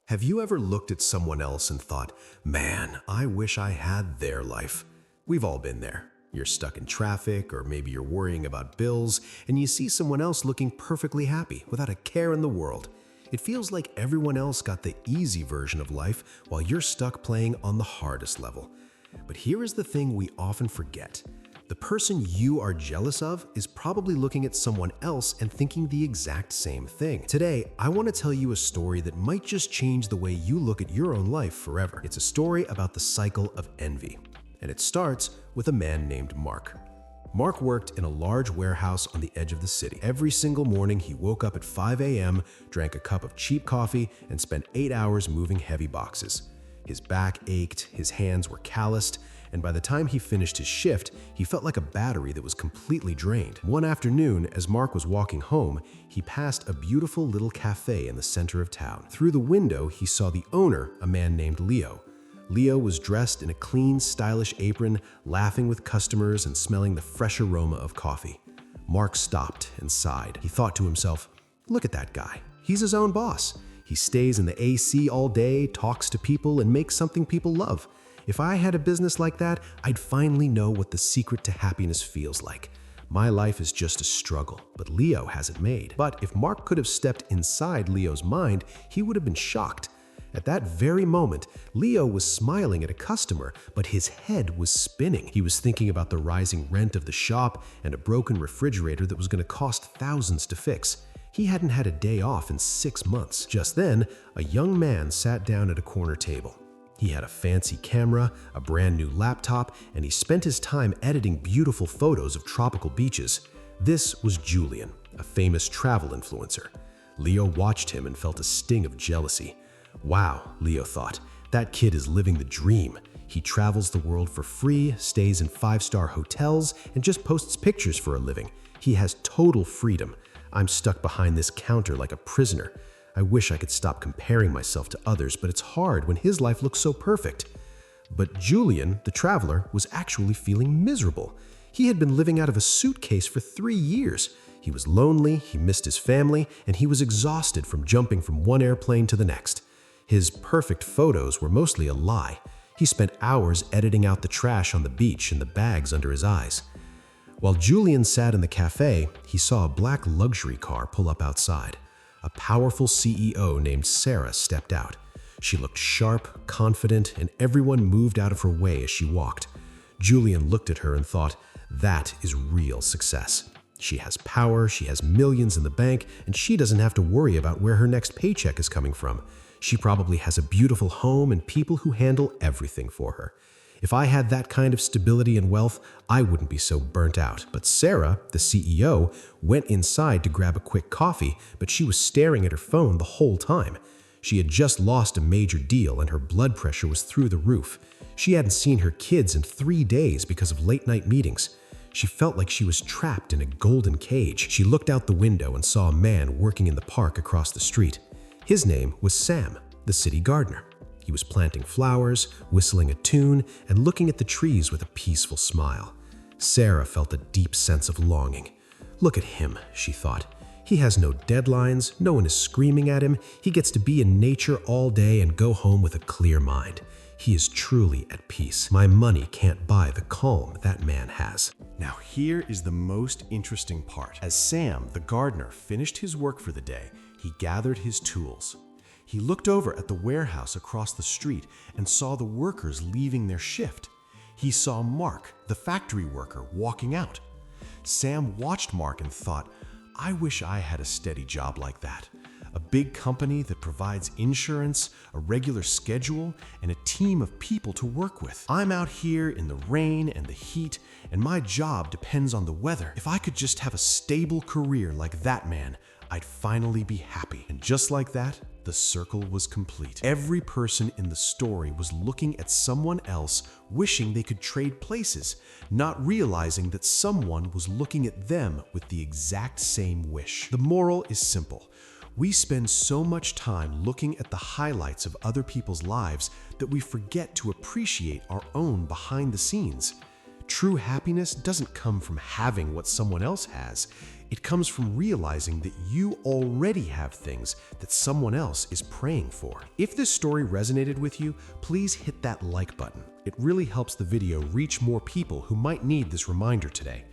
Have you ever looked at someone else and thought, man, I wish I had their life? We've all been there. You're stuck in traffic, or maybe you're worrying about bills, and you see someone else looking perfectly happy without a care in the world. It feels like everyone else got the easy version of life while you're stuck playing on the hardest level. But here is the thing we often forget. The person you are jealous of is probably looking at someone else and thinking the exact same thing. Today, I want to tell you a story that might just change the way you look at your own life forever. It's a story about the cycle of envy. And it starts with a man named Mark. Mark worked in a large warehouse on the edge of the city. Every single morning, he woke up at 5 a.m., drank a cup of cheap coffee, and spent 8 hours moving heavy boxes. His back ached, his hands were calloused, and by the time he finished his shift, he felt like a battery that was completely drained. One afternoon, as Mark was walking home, he passed a beautiful little cafe in the center of town. Through the window, he saw the owner, a man named Leo. Leo was dressed in a clean, stylish apron, laughing with customers and smelling the fresh aroma of coffee. Mark stopped and sighed. He thought to himself, look at that guy. He's his own boss. He stays in the AC all day, talks to people, and makes something people love. If I had a business like that, I'd finally know what the secret to happiness feels like. My life is just a struggle, but Leo has it made. But if Mark could have stepped inside Leo's mind, he would have been shocked. At that very moment, Leo was smiling at a customer, but his head was spinning. He was thinking about the rising rent of the shop and a broken refrigerator that was going to cost thousands to fix. He hadn't had a day off in 6 months. Just then, a young man sat down at a corner table. He had a fancy camera, a brand new laptop, and he spent his time editing beautiful photos of tropical beaches. This was Julian, a famous travel influencer. Leo watched him and felt a sting of jealousy. Wow, Leo thought, that kid is living the dream. He travels the world for free, stays in 5-star hotels, and just posts pictures for a living. He has total freedom. I'm stuck behind this counter like a prisoner. I wish I could stop comparing myself to others, but it's hard when his life looks so perfect. But Julian, the traveler, was actually feeling miserable. He had been living out of a suitcase for 3 years. He was lonely, he missed his family, and he was exhausted from jumping from one airplane to the next. His perfect photos were mostly a lie. He spent hours editing out the trash on the beach and the bags under his eyes. While Julian sat in the cafe, he saw a black luxury car pull up outside. A powerful CEO named Sarah stepped out. She looked sharp, confident, and everyone moved out of her way as she walked. Julian looked at her and thought, that is real success. She has power, she has millions in the bank, and she doesn't have to worry about where her next paycheck is coming from. She probably has a beautiful home and people who handle everything for her. If I had that kind of stability and wealth, I wouldn't be so burnt out. But Sarah, the CEO, went inside to grab a quick coffee, but she was staring at her phone the whole time. She had just lost a major deal and her blood pressure was through the roof. She hadn't seen her kids in 3 days because of late-night meetings. She felt like she was trapped in a golden cage. She looked out the window and saw a man working in the park across the street. His name was Sam, the city gardener. He was planting flowers, whistling a tune, and looking at the trees with a peaceful smile. Sarah felt a deep sense of longing. Look at him, she thought. He has no deadlines, no one is screaming at him, he gets to be in nature all day and go home with a clear mind. He is truly at peace. My money can't buy the calm that man has. Now here is the most interesting part. As Sam, the gardener, finished his work for the day, he gathered his tools. He looked over at the warehouse across the street and saw the workers leaving their shift. He saw Mark, the factory worker, walking out. Sam watched Mark and thought, I wish I had a steady job like that. A big company that provides insurance, a regular schedule, and a team of people to work with. I'm out here in the rain and the heat, and my job depends on the weather. If I could just have a stable career like that man, I'd finally be happy. And just like that, the circle was complete. Every person in the story was looking at someone else, wishing they could trade places, not realizing that someone was looking at them with the exact same wish. The moral is simple. We spend so much time looking at the highlights of other people's lives that we forget to appreciate our own behind the scenes. True happiness doesn't come from having what someone else has. It comes from realizing that you already have things that someone else is praying for. If this story resonated with you, please hit that like button. It really helps the video reach more people who might need this reminder today.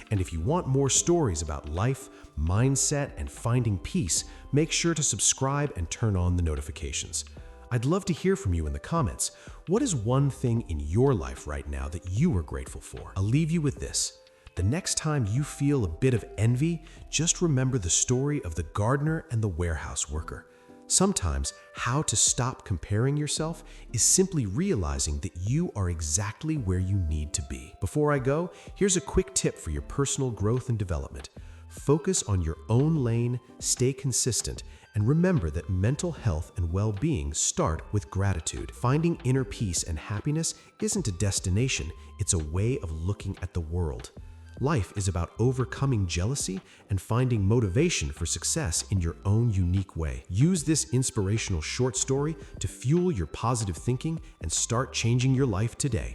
And if you want more stories about life, mindset, and finding peace, make sure to subscribe and turn on the notifications. I'd love to hear from you in the comments. What is one thing in your life right now that you are grateful for? I'll leave you with this. The next time you feel a bit of envy, just remember the story of the gardener and the warehouse worker. Sometimes, how to stop comparing yourself is simply realizing that you are exactly where you need to be. Before I go, here's a quick tip for your personal growth and development. Focus on your own lane, stay consistent, and remember that mental health and well-being start with gratitude. Finding inner peace and happiness isn't a destination, it's a way of looking at the world. Life is about overcoming jealousy and finding motivation for success in your own unique way. Use this inspirational short story to fuel your positive thinking and start changing your life today.